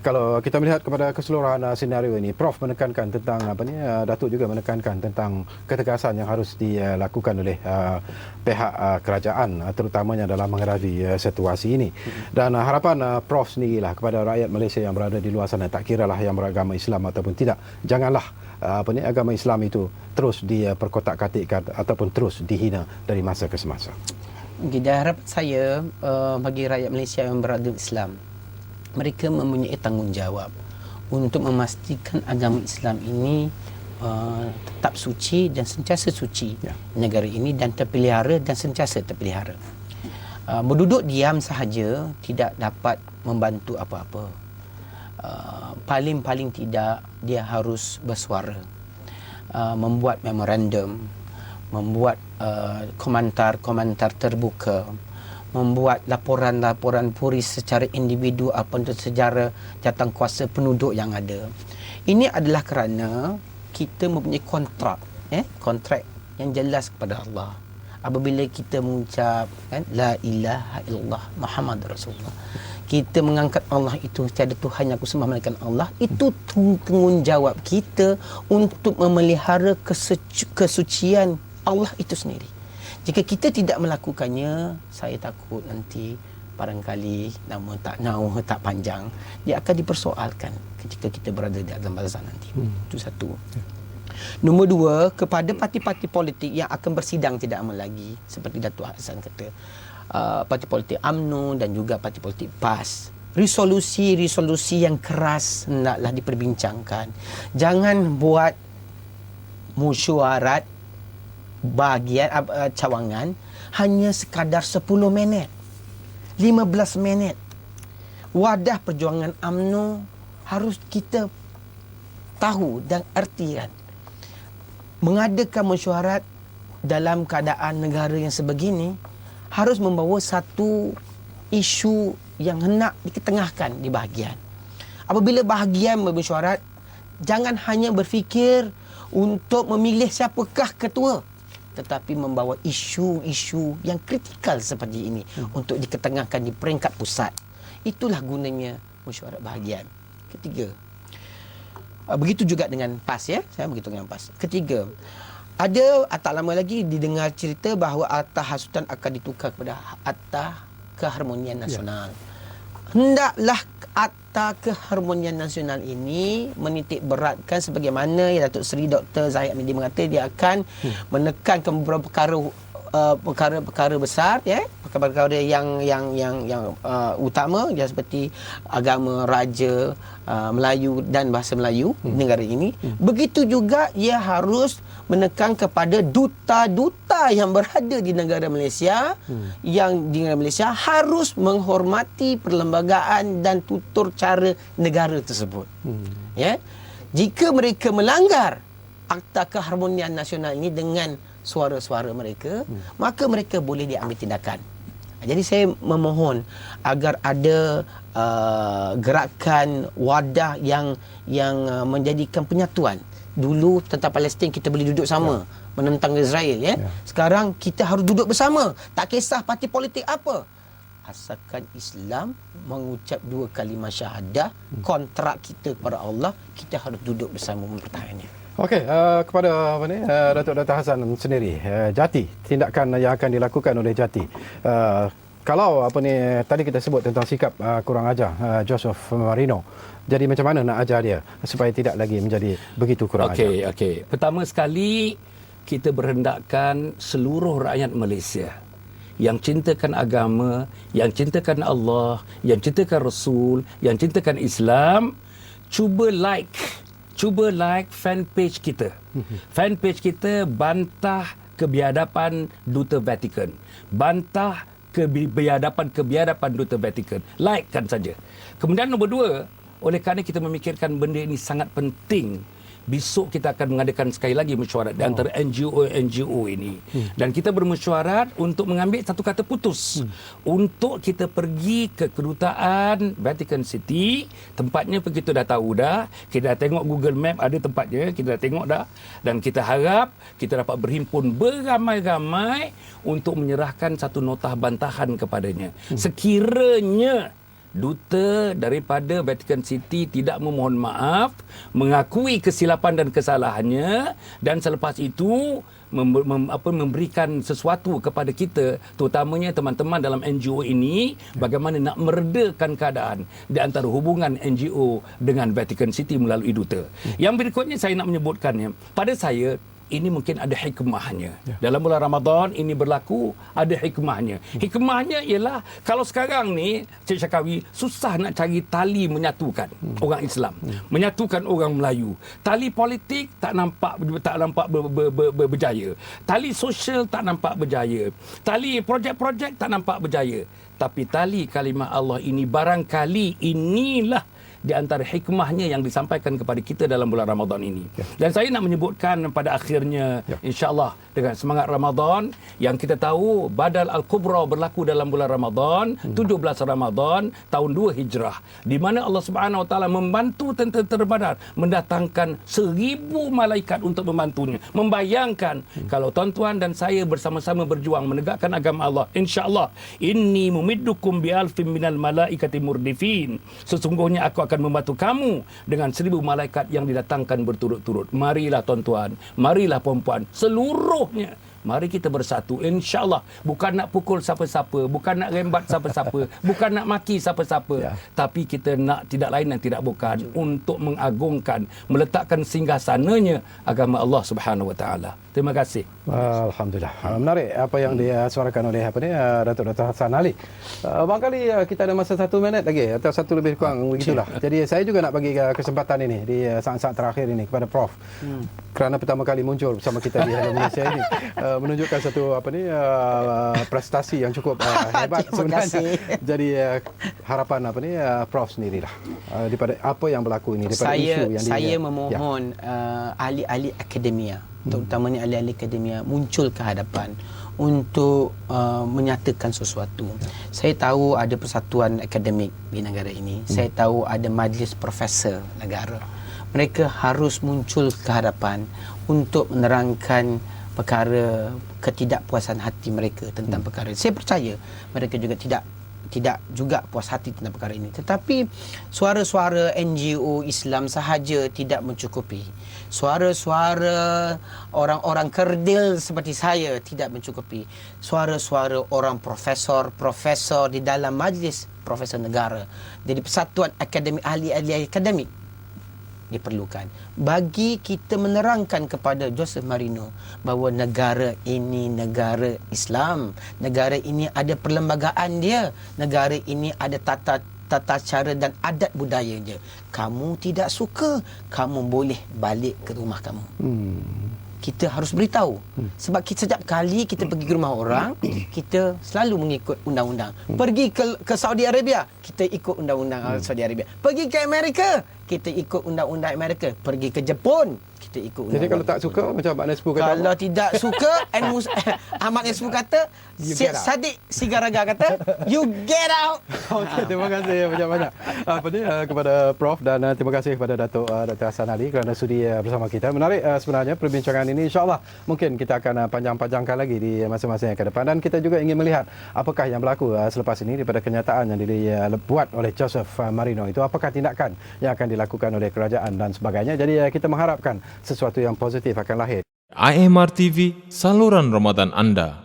Kalau kita melihat kepada keseluruhan senario ini, Prof menekankan tentang Datuk juga menekankan tentang ketegasan yang harus dilakukan oleh pihak kerajaan, terutamanya dalam menghadapi situasi ini. Dan harapan Prof sendirilah kepada rakyat Malaysia yang berada di luar sana, tak kiralah yang beragama Islam ataupun tidak, janganlah agama Islam itu terus diperkotak-katikkan ataupun terus dihina dari masa ke semasa. Dan harapan saya bagi rakyat Malaysia yang beragama Islam, mereka mempunyai tanggungjawab untuk memastikan agama Islam ini tetap suci dan sentiasa suci negara ini, dan terpelihara dan sentiasa terpelihara. Berduduk diam sahaja tidak dapat membantu apa-apa. Paling-paling tidak dia harus bersuara, membuat memorandum, membuat komentar-komentar terbuka, membuat laporan-laporan puris secara individu apa untuk sejarah jawatankuasa penduduk yang ada. Ini adalah kerana kita mempunyai kontrak yang jelas kepada Allah. Apabila kita mengucap la ilaha illallah Muhammad Rasulullah, kita mengangkat Allah itu tiada Tuhan yang aku sembah melainkan Allah, itu tanggungjawab kita untuk memelihara kesucian Allah itu sendiri. Jika kita tidak melakukannya, saya takut nanti barangkali nama tak panjang, dia akan dipersoalkan ketika kita berada di dalam barisan nanti. Itu satu. Nombor dua, kepada parti-parti politik yang akan bersidang tidak lama lagi, seperti Datuk Hassan kata, parti politik UMNO dan juga parti politik PAS, resolusi yang keras hendaklah diperbincangkan. Jangan buat mesyuarat bahagian cawangan hanya sekadar 10 minit, 15 minit. Wadah perjuangan UMNO harus kita tahu dan ertikan. Mengadakan mesyuarat dalam keadaan negara yang sebegini harus membawa satu isu yang hendak diketengahkan di bahagian. Apabila bahagian bermesyuarat, jangan hanya berfikir untuk memilih siapakah ketua, tetapi membawa isu-isu yang kritikal seperti ini untuk diketengahkan di peringkat pusat. Itulah gunanya mesyuarat bahagian. Ketiga, begitu juga dengan PAS, ya. Saya begitu dengan PAS. Ketiga, tak lama lagi didengar cerita bahawa Akta Hasutan akan ditukar kepada Akta Keharmonian Nasional. Hendaklah Akta Keharmonian Nasional ini menitik beratkan sebagaimana yang Datuk Seri Dr. Zahid Hamidi mengata, dia akan menekankan beberapa perkara besar, ya, perkara-perkara yang utama, ya, seperti agama, raja, Melayu dan bahasa Melayu negara ini. Begitu juga ia harus menekan kepada duta-duta yang berada di negara Malaysia, yang di negara Malaysia harus menghormati perlembagaan dan tutur cara negara tersebut. Ya, jika mereka melanggar Akta Keharmonian Nasional ini dengan suara-suara mereka, maka mereka boleh diambil tindakan. Jadi saya memohon agar ada gerakan wadah yang menjadikan penyatuan. Dulu tentang Palestin kita boleh duduk sama menentang Israel, ya. Sekarang kita harus duduk bersama, tak kisah parti politik apa. Asalkan Islam mengucap 2 kalimah syahadah, kontrak kita kepada Allah, kita harus duduk bersama mempertahankannya. Okey, kepada Datuk Dr. Hassan sendiri, Jati, tindakan yang akan dilakukan oleh Jati. Kalau tadi kita sebut tentang sikap kurang ajar Joseph Marino. Jadi macam mana nak ajar dia supaya tidak lagi menjadi begitu kurang ajar? Okey. Pertama sekali, kita berhendakkan seluruh rakyat Malaysia yang cintakan agama, yang cintakan Allah, yang cintakan Rasul, yang cintakan Islam, cuba like fanpage kita. Fanpage kita bantah kebiadaban Duta Vatican. Bantah kebiadaban Duta Vatican. Like kan saja. Kemudian nombor 2, oleh kerana kita memikirkan benda ini sangat penting, besok kita akan mengadakan sekali lagi mesyuarat di antara NGO ini. Dan kita bermesyuarat untuk mengambil satu kata putus. Untuk kita pergi ke kedutaan Vatican City. Tempatnya kita dah tahu dah. Kita dah tengok Google Map, ada tempatnya. Kita dah tengok dah. Dan kita harap kita dapat berhimpun beramai-ramai untuk menyerahkan satu notah bantahan kepadanya. Sekiranya duta daripada Vatican City tidak memohon maaf, mengakui kesilapan dan kesalahannya, dan selepas itu memberikan sesuatu kepada kita, terutamanya teman-teman dalam NGO ini, bagaimana nak meredakan keadaan di antara hubungan NGO dengan Vatican City melalui duta. Yang berikutnya saya nak menyebutkannya, pada saya ini mungkin ada hikmahnya. Dalam bulan Ramadan ini berlaku, ada hikmahnya. Hikmahnya ialah kalau sekarang ni Cik Syakawi susah nak cari tali menyatukan orang Islam, menyatukan orang Melayu. Tali politik tak nampak berjaya. Tali sosial tak nampak berjaya. Tali projek-projek tak nampak berjaya. Tapi tali kalimah Allah ini barangkali inilah di antara hikmahnya yang disampaikan kepada kita dalam bulan Ramadan ini. Dan saya nak menyebutkan pada akhirnya, insya-Allah dengan semangat Ramadan, yang kita tahu Badal Al-Kubra berlaku dalam bulan Ramadan, 17 Ramadan tahun 2 Hijrah, di mana Allah Subhanahu Wa Taala membantu tentera Badar mendatangkan 1000 malaikat untuk membantunya. Membayangkan kalau tuan-tuan dan saya bersama-sama berjuang menegakkan agama Allah, insya-Allah inni mumiddukum bi alfin minal malaikati murdifin. Sesungguhnya aku akan membantu kamu dengan 1000 malaikat yang didatangkan berturut-turut. Marilah tuan-tuan, marilah puan-puan, seluruhnya mari kita bersatu, insya-Allah. Bukan nak pukul siapa-siapa, bukan nak rembat siapa-siapa, bukan nak maki siapa-siapa, tapi kita nak tidak lain dan tidak bukan untuk mengagungkan, meletakkan singgahsananya agama Allah Subhanahu Wa Taala. Terima kasih. Alhamdulillah. Menarik apa yang disuarakan oleh Datuk Dr. Hassan Ali. Barangkali kita ada masa 1 minit lagi atau 1 lebih kurang begitulah. Jadi saya juga nak bagi kesempatan ini di saat-saat terakhir ini kepada Prof. Kerana pertama kali muncul bersama kita di Hello Malaysia ini, menunjukkan satu prestasi yang cukup hebat sebenarnya. Jadi harapan Prof sendirilah daripada apa yang berlaku ini, daripada isu yang saya memohon ahli-ahli akademia, terutamanya ahli-ahli akademia muncul ke hadapan untuk menyatakan sesuatu. Saya tahu ada persatuan akademik di negara ini. Saya tahu ada majlis profesor negara. Mereka harus muncul ke hadapan untuk menerangkan perkara ketidakpuasan hati mereka tentang perkara ini. Saya percaya mereka juga tidak juga puas hati tentang perkara ini. Tetapi suara-suara NGO Islam sahaja tidak mencukupi. Suara-suara orang-orang kerdil seperti saya tidak mencukupi. Suara-suara orang profesor di dalam majlis profesor negara. Jadi persatuan akademik, ahli-ahli akademik diperlukan bagi kita menerangkan kepada Joseph Marino bahawa negara ini negara Islam, negara ini ada perlembagaan dia, negara ini ada tata cara dan adat budaya dia. Kamu tidak suka, kamu boleh balik ke rumah kamu. Kita harus beritahu. Sebab setiap kali kita pergi ke rumah orang, kita selalu mengikut undang-undang. Pergi ke Saudi Arabia, kita ikut undang-undang Saudi Arabia. Pergi ke Amerika, kita ikut undang-undang Amerika. Pergi ke Jepun, kita ikut undang-undang. Jadi kalau tak suka, macam Ahmad Nespu kata, kalau tidak suka, Ahmad Nespu kata, Syed Saddiq Sigaraga kata, you get out. Okey, terima kasih banyak-banyak kepada Prof, dan terima kasih kepada Datuk Dr. Hassan Ali kerana sudi bersama kita. Menarik sebenarnya perbincangan ini. InsyaAllah mungkin kita akan panjang-panjangkan lagi di masa-masa yang ke depan, dan kita juga ingin melihat apakah yang berlaku selepas ini daripada kenyataan yang dibuat oleh Joseph Marino itu, apakah tindakan yang akan dilakukan oleh kerajaan dan sebagainya. Jadi kita mengharapkan sesuatu yang positif akan lahir. IMR TV, saluran Ramadan Anda.